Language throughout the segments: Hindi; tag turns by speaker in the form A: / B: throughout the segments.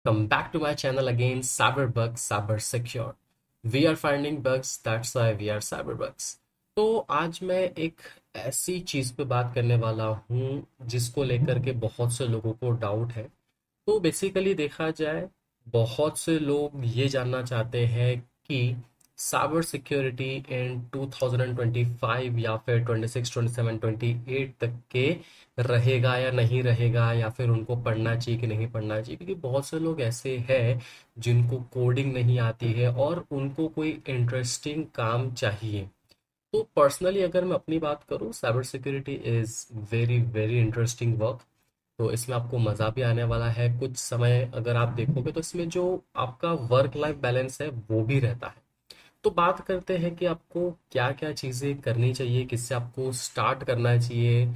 A: Come back to my channel again, Cyberbug, Cyber Secure. We are finding bugs, that's why we are Cyberbugs. तो आज मैं एक ऐसी चीज़ पे बात करने वाला हूँ जिसको लेकर के बहुत से लोगों को डाउट है। तो बेसिकली देखा जाए, बहुत से लोग ये जानना चाहते हैं कि साइबर सिक्योरिटी इन 2025 या फिर 26, 27, 28 तक के रहेगा या नहीं रहेगा, या फिर उनको पढ़ना चाहिए कि नहीं पढ़ना चाहिए, क्योंकि बहुत से लोग ऐसे हैं जिनको कोडिंग नहीं आती है और उनको कोई इंटरेस्टिंग काम चाहिए। तो पर्सनली अगर मैं अपनी बात करूँ, cyber security is very very interesting work. तो इसमें आपको मज़ा भी आने वाला है। कुछ समय अगर आप देखोगे तो इसमें जो आपका वर्क लाइफ बैलेंस है वो भी रहता है। तो बात करते हैं कि आपको क्या क्या चीज़ें करनी चाहिए, किससे आपको स्टार्ट करना चाहिए,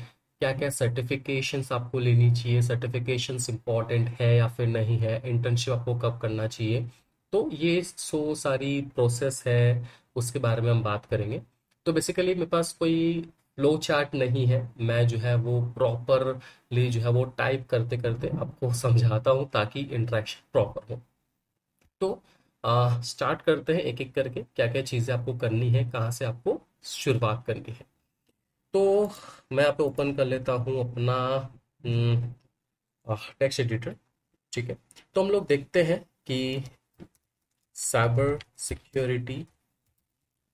A: क्या क्या सर्टिफिकेशंस आपको लेनी चाहिए, सर्टिफिकेशंस इंपॉर्टेंट है या फिर नहीं है, इंटर्नशिप आपको कब करना चाहिए। तो ये सारी प्रोसेस है, उसके बारे में हम बात करेंगे। तो बेसिकली मेरे पास कोई फ्लो चार्ट नहीं है, मैं जो है वो प्रॉपरली जो है वो टाइप करते करते आपको समझाता हूँ ताकि इंटरेक्शन प्रॉपर हो। तो स्टार्ट करते हैं एक एक करके, क्या क्या चीज़ें आपको करनी है, कहाँ से आपको शुरुआत करनी है। तो मैं यहाँ पे ओपन कर लेता हूँ अपना टेक्स्ट एडिटर। ठीक है, तो हम लोग देखते हैं कि साइबर सिक्योरिटी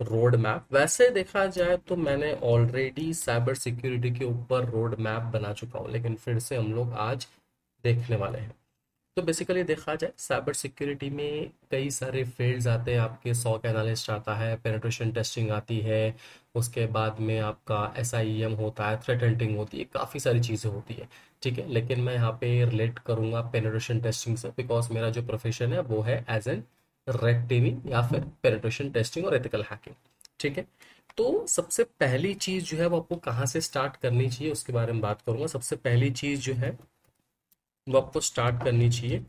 A: रोड मैप। वैसे देखा जाए तो मैंने ऑलरेडी साइबर सिक्योरिटी के ऊपर रोड मैप बना चुका हूँ, लेकिन फिर से हम लोग आज देखने वाले हैं। तो बेसिकली देखा जाए, साइबर सिक्योरिटी में कई सारे फील्ड्स आते हैं आपके। सॉक एनालिस्ट आता है, पेनिट्रेशन टेस्टिंग आती है, उसके बाद में आपका एसआईएम होता है, थ्रेट हंटिंग होती है, काफ़ी सारी चीज़ें होती है। ठीक है, लेकिन मैं यहाँ पे रिलेट करूँगा पेनिट्रेशन टेस्टिंग से, बिकॉज मेरा जो प्रोफेशन है वो है एज एन रेड टीमिंग या फिर पेनिट्रेशन टेस्टिंग और एथिकल हैकिंग। ठीक है, तो सबसे पहली चीज़ जो है वो आपको कहाँ से स्टार्ट करनी चाहिए उसके बारे में बात करूंगा। सबसे पहली चीज़ जो है वो आपको स्टार्ट करनी चाहिए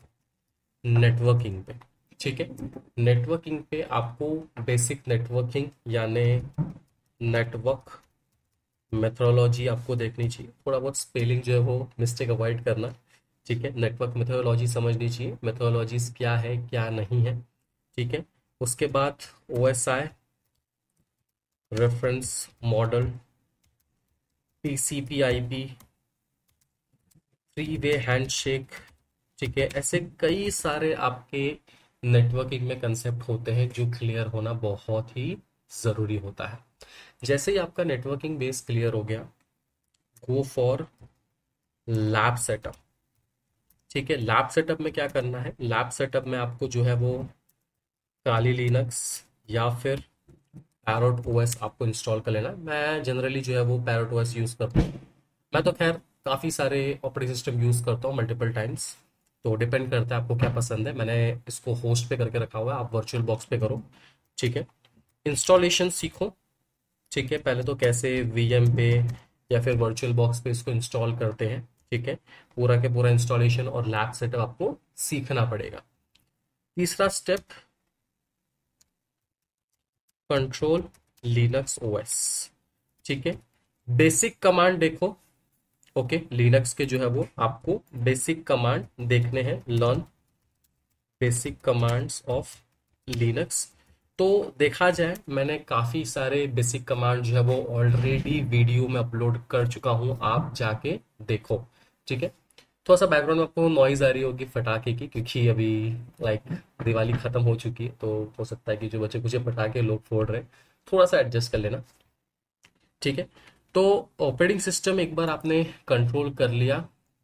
A: नेटवर्किंग पे। ठीक है, नेटवर्किंग पे आपको बेसिक नेटवर्किंग यानी नेटवर्क मेथोडोलॉजी आपको देखनी चाहिए। थोड़ा बहुत स्पेलिंग जो है वो मिस्टेक अवॉइड करना। ठीक है, नेटवर्क मेथोडोलॉजी समझनी चाहिए, मेथोडोलॉजीज क्या है क्या नहीं है। ठीक है, उसके बाद OSI, reference model, TCP IP, three way handshake. ठीक है, ऐसे कई सारे आपके नेटवर्किंग में कंसेप्ट होते हैं जो क्लियर होना बहुत ही ज़रूरी होता है। जैसे ही आपका नेटवर्किंग बेस क्लियर हो गया, गो फॉर लैब सेटअप। ठीक है, लैब सेटअप में क्या करना है, लैब सेटअप में आपको जो है वो काली लिनक्स या फिर पैरोट ओएस आपको इंस्टॉल कर लेना। मैं जनरली जो है वो पैरोट ओएस यूज़ करता हूँ। मैं तो खैर काफ़ी सारे ऑपरेटिंग सिस्टम यूज़ करता हूँ मल्टीपल टाइम्स, तो डिपेंड करता है आपको क्या पसंद है। मैंने इसको होस्ट पे करके रखा हुआ है, आप वर्चुअल बॉक्स पे करो। ठीक है, इंस्टॉलेशन सीखो। ठीक है, पहले तो कैसे वीएम पे या फिर वर्चुअल बॉक्स पे इसको इंस्टॉल करते हैं। ठीक है, पूरा के पूरा इंस्टॉलेशन और लैब सेटअप आपको सीखना पड़ेगा। तीसरा स्टेप, कंट्रोल लिनक्स ओएस। ठीक है, बेसिक कमांड देखो। ओके, लिनक्स के जो है वो आपको बेसिक कमांड देखने हैं, learn basic commands of Linux. तो देखा जाए, मैंने काफ़ी सारे बेसिक कमांड जो है वो ऑलरेडी वीडियो में अपलोड कर चुका हूँ, आप जाके देखो। ठीक है, थोड़ा सा बैकग्राउंड में आपको नॉइज आ रही होगी पटाखे की, क्योंकि अभी लाइक दिवाली खत्म हो चुकी है, तो हो सकता है कि जो बच्चे कुछ पटाखे लोग फोड़ रहे हैं, थोड़ा सा एडजस्ट कर लेना। ठीक है, तो ऑपरेटिंग सिस्टम एक बार आपने कंट्रोल कर लिया,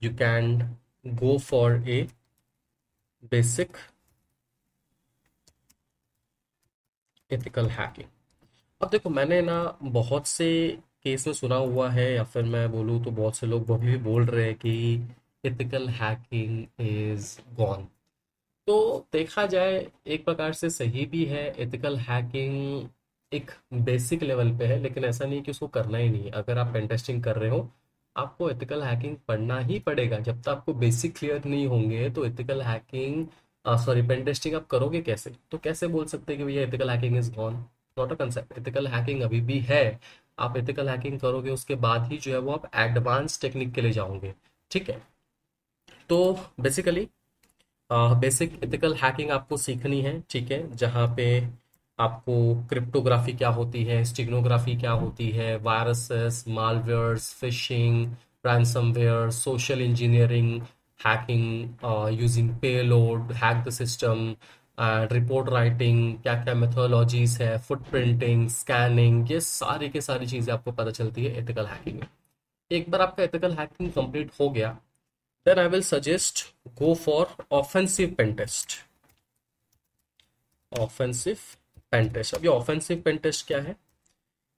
A: you can go for a basic ethical hacking. अब देखो, मैंने ना बहुत से केस में सुना हुआ है, या फिर मैं बोलूँ तो बहुत से लोग वो भी बोल रहे हैं कि एथिकल हैकिंग इज गॉन। तो देखा जाए, एक प्रकार से सही भी है। एथिकल हैकिंग एक बेसिक लेवल पे है, लेकिन ऐसा नहीं है कि उसको करना ही नहीं है। अगर आप पेन टेस्टिंग कर रहे हो, आपको एथिकल हैकिंग पढ़ना ही पड़ेगा। जब तक आपको बेसिक क्लियर नहीं होंगे तो ethical hacking, sorry, pen testing आप करोगे कैसे? तो कैसे बोल सकते हैं कि भैया ethical hacking is gone? Not a concept, ethical hacking अभी भी है। आप एथिकल हैकिंग करोगे, उसके बाद ही जो है वो आप एडवांस टेक्निक के लिए जाओगे। ठीक है, तो बेसिकली बेसिक एथिकल हैकिंग आपको सीखनी है, ठीक है, जहाँ पे आपको क्रिप्टोग्राफी क्या होती है, स्टिग्नोग्राफी क्या होती है, viruses, malwares, fishing, ransomware, social engineering, hacking using payload, hack the system, report writing, क्या क्या मेथोलॉजीज है, फुटप्रिंटिंग, स्कैनिंग, ये सारी की सारी चीज़ें आपको पता चलती है एथिकल हैकिंग में। एक बार आपका एथिकल हैकिंग कंप्लीट हो गया, then I will suggest go for offensive pen test। Offensive pen test. अब ये ऑफेंसिव पेन टेस्ट क्या है?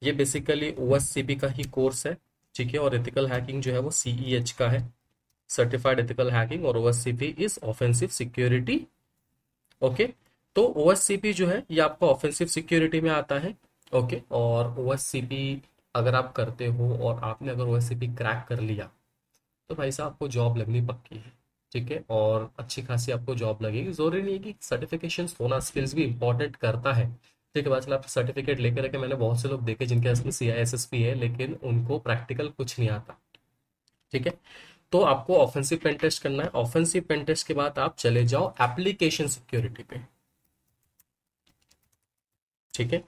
A: ये बेसिकली ओएससीपी का ही कोर्स है, ठीक है, और एथिकल हैकिंग जो है वो सीईएच का है, सर्टिफाइड एथिकल हैकिंग, और OSCP is offensive security. Okay, तो ओएससीपी जो है ये आपका ऑफेंसिव सिक्योरिटी में आता है। ओके, और ओएससीपी अगर आप करते हो और आपने अगर ओएससीपी क्रैक कर लिया तो भाई साहब आपको जॉब लगनी पक्की है, ठीक है, और अच्छी खासी आपको जॉब लगेगी। जरूरी नहीं है कि सर्टिफिकेशंस होना, स्किल्स भी इंपॉर्टेंट करता है, ठीक है। बात चला आप सर्टिफिकेट लेकर रखे, मैंने बहुत से लोग देखे जिनके पास में सीआईएसएसपी है लेकिन उनको प्रैक्टिकल कुछ नहीं आता, ठीक है। तो आपको ऑफेंसिव पेन टेस्ट करना है। ऑफेंसिव पेन टेस्ट के बाद आप चले जाओ एप्लीकेशन सिक्योरिटी पे, ठीक है।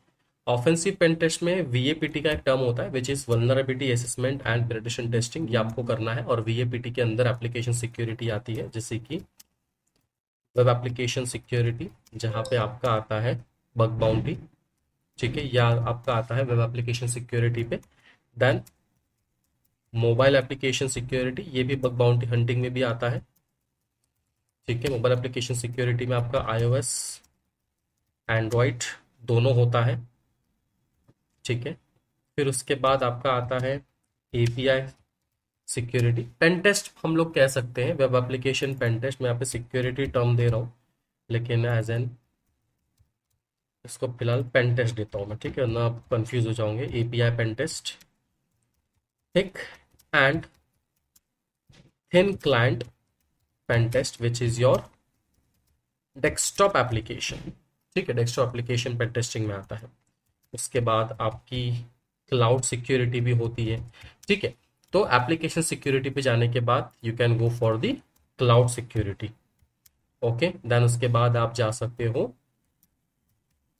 A: ऑफेंसिव पेन टेस्ट में वीएपीटी का एक टर्म होता है which is vulnerability assessment and penetration testing, ये आपको करना है। और वीएपीटी के अंदर एप्लीकेशन सिक्योरिटी आती है, जैसे कि वेब एप्लीकेशन सिक्योरिटी, जहाँ पे आपका आता है बग बाउंटी, ठीक है, या आपका आता है वेब एप्लीकेशन सिक्योरिटी पे। देन मोबाइल एप्लीकेशन सिक्योरिटी, ये भी बग बाउंटी हंटिंग में भी आता है, ठीक है। मोबाइल एप्लीकेशन सिक्योरिटी में आपका आईओएस, एंड्रॉइड दोनों होता है, ठीक है। फिर उसके बाद आपका आता है एपीआई सिक्योरिटी। पेन टेस्ट हम लोग कह सकते हैं, वेब एप्लीकेशन पेन टेस्ट, मैं यहाँ पे सिक्योरिटी टर्म दे रहा हूँ लेकिन एज एन इसको फिलहाल पेन टेस्ट देता हूँ मैं, ठीक है ना, आप कंफ्यूज हो जाओगे। API pen test, thick and thin client pen test which is your desktop application, ठीक है, डेस्कटॉप एप्लीकेशन पेन टेस्टिंग में आता है। उसके बाद आपकी क्लाउड सिक्योरिटी भी होती है, ठीक है। तो एप्लीकेशन सिक्योरिटी पे जाने के बाद you can go for the cloud security. Okay, then उसके बाद आप जा सकते हो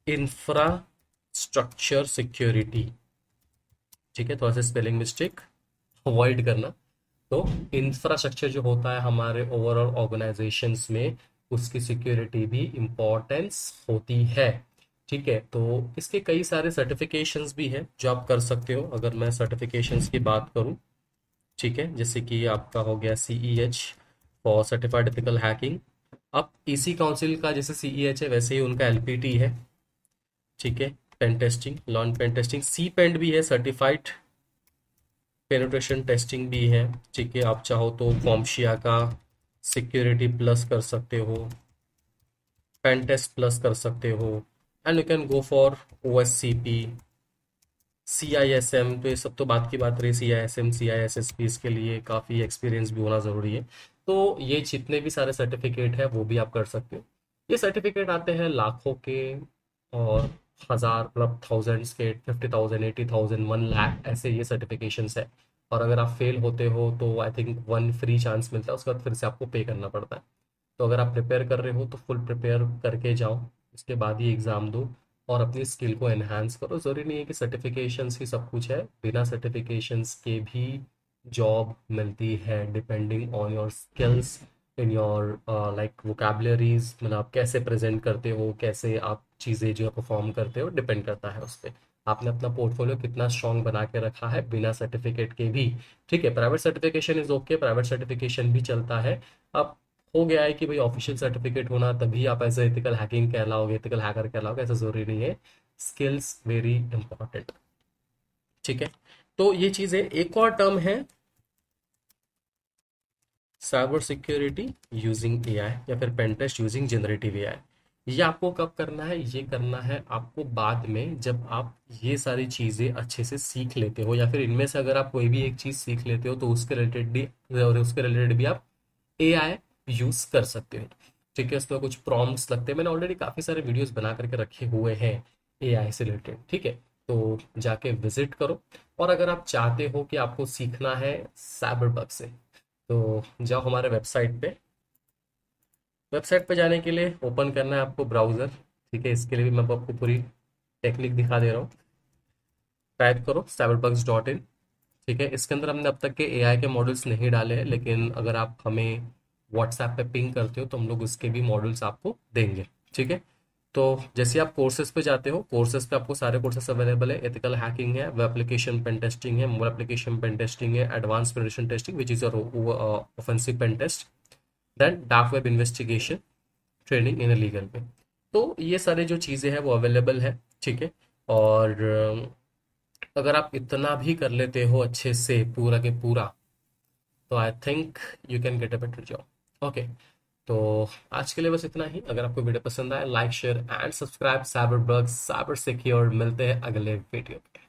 A: इंफ्रास्ट्रक्चर सिक्योरिटी, ठीक है, थोड़ा सा स्पेलिंग मिस्टेक अवॉइड करना। तो इंफ्रास्ट्रक्चर जो होता है हमारे ओवरऑल ऑर्गेनाइजेशंस में, उसकी सिक्योरिटी भी इम्पोर्टेंस होती है, ठीक है। तो इसके कई सारे सर्टिफिकेशंस भी हैं जो आप कर सकते हो। अगर मैं सर्टिफिकेशंस की बात करूं, ठीक है, जैसे कि आपका हो गया सीईएच फॉर सर्टिफाइड एथिकल हैकिंग। अब इसी काउंसिल का जैसे सीईएच है वैसे ही उनका एलपीटी है, ठीक है, pen testing, lawn pen testing. C pent भी है, सर्टिफाइड पेनिट्रेशन टेस्टिंग भी है, ठीक है। आप चाहो तो कॉम्शिया का सिक्योरिटी प्लस कर सकते हो, पेन टेस्ट प्लस कर सकते हो, and you can go for OSCP, CISM. तो ये सब तो बात की बात रही, सीआईएसएम, सीआईएसएसपी, इसके लिए काफ़ी एक्सपीरियंस भी होना ज़रूरी है। तो ये जितने भी सारे सर्टिफिकेट है वो भी आप कर सकते हो। ये सर्टिफिकेट आते हैं लाखों के, और हज़ार मतलब थाउजेंड्स के, 50,000, 80,000, 1 लाख, ऐसे ये सर्टिफिकेशंस है। और अगर आप फेल होते हो तो I think one free chance मिलता है, उसके बाद फिर से आपको पे करना पड़ता है। तो अगर आप प्रिपेयर कर रहे हो तो फुल प्रिपेयर करके जाओ, उसके बाद ही एग्ज़ाम दो और अपनी स्किल को एनहांस करो। ज़रूरी नहीं है कि सर्टिफिकेशंस ही सब कुछ है, बिना सर्टिफिकेशंस के भी जॉब मिलती है, depending on your skills in your like vocabularies, मतलब आप कैसे प्रेजेंट करते हो, कैसे आप चीज़ें जो परफॉर्म करते हो, डिपेंड करता है उस पर। आपने अपना पोर्टफोलियो कितना स्ट्रांग बना के रखा है बिना सर्टिफिकेट के भी, ठीक है। Private certification is okay, private certification भी चलता है। अब हो गया है कि भाई ऑफिशियल सर्टिफिकेट होना तभी आप ऐसे एथिकल हैकिंग कहलाओगे, एथिकल हैकर कहलाओगे, ऐसा जरूरी नहीं है। स्किल्स वेरी इंपॉर्टेंट, ठीक है। तो ये चीजें, एक और टर्म है साइबर सिक्योरिटी यूजिंग एआई, या फिर पेंटेस्ट यूजिंग जनरेटिव एआई। ये आपको कब करना है? ये करना है आपको बाद में, जब आप ये सारी चीजें अच्छे से सीख लेते हो, या फिर इनमें से अगर आप कोई भी एक चीज सीख लेते हो तो उसके रिलेटेड भी आप एआई यूज कर सकते हो, ठीक है। उसमें कुछ प्रॉम्प्ट्स लगते हैं, मैंने ऑलरेडी काफी सारे वीडियोस बना करके रखे हुए हैं एआई से रिलेटेड, ठीक है। तो जाके विजिट करो। और अगर आप चाहते हो कि आपको सीखना है साइबर बग से, तो जाओ हमारे वेबसाइट पे, वेबसाइट पे जाने के लिए ओपन करना है आपको ब्राउज़र। ठीक है, इसके लिए भी मैं आपको पूरी टेक्निक दिखा दे रहा हूँ। टाइप करो cyberbugs.in। ठीक है, इसके अंदर हमने अब तक के एआई के मॉडल्स नहीं डाले हैं, लेकिन अगर आप हमें व्हाट्सएप पे पिंग करते हो तो हम लोग उसके भी मॉडल्स आपको देंगे। ठीक है, तो जैसे आप कोर्सेज पे जाते हो, कोर्सेज पे आपको सारे कोर्सेज अवेलेबल है। एथिकल हैकिंग है, वेब एप्लीकेशन पेन टेस्टिंग है, मोबाइल एप्लीकेशन पेन टेस्टिंग है, advance penetration testing which is your offensive pen test, then dark web investigation, training in legal में। तो ये सारे जो चीज़ें हैं वो अवेलेबल है। ठीक है, और अगर आप इतना भी कर लेते हो अच्छे से पूरा के पूरा, तो I think you can get a better job. Okay, तो आज के लिए बस इतना ही। अगर आपको वीडियो पसंद आए, like share and subscribe cyber bugs cyber secure. मिलते हैं अगले वीडियो पे।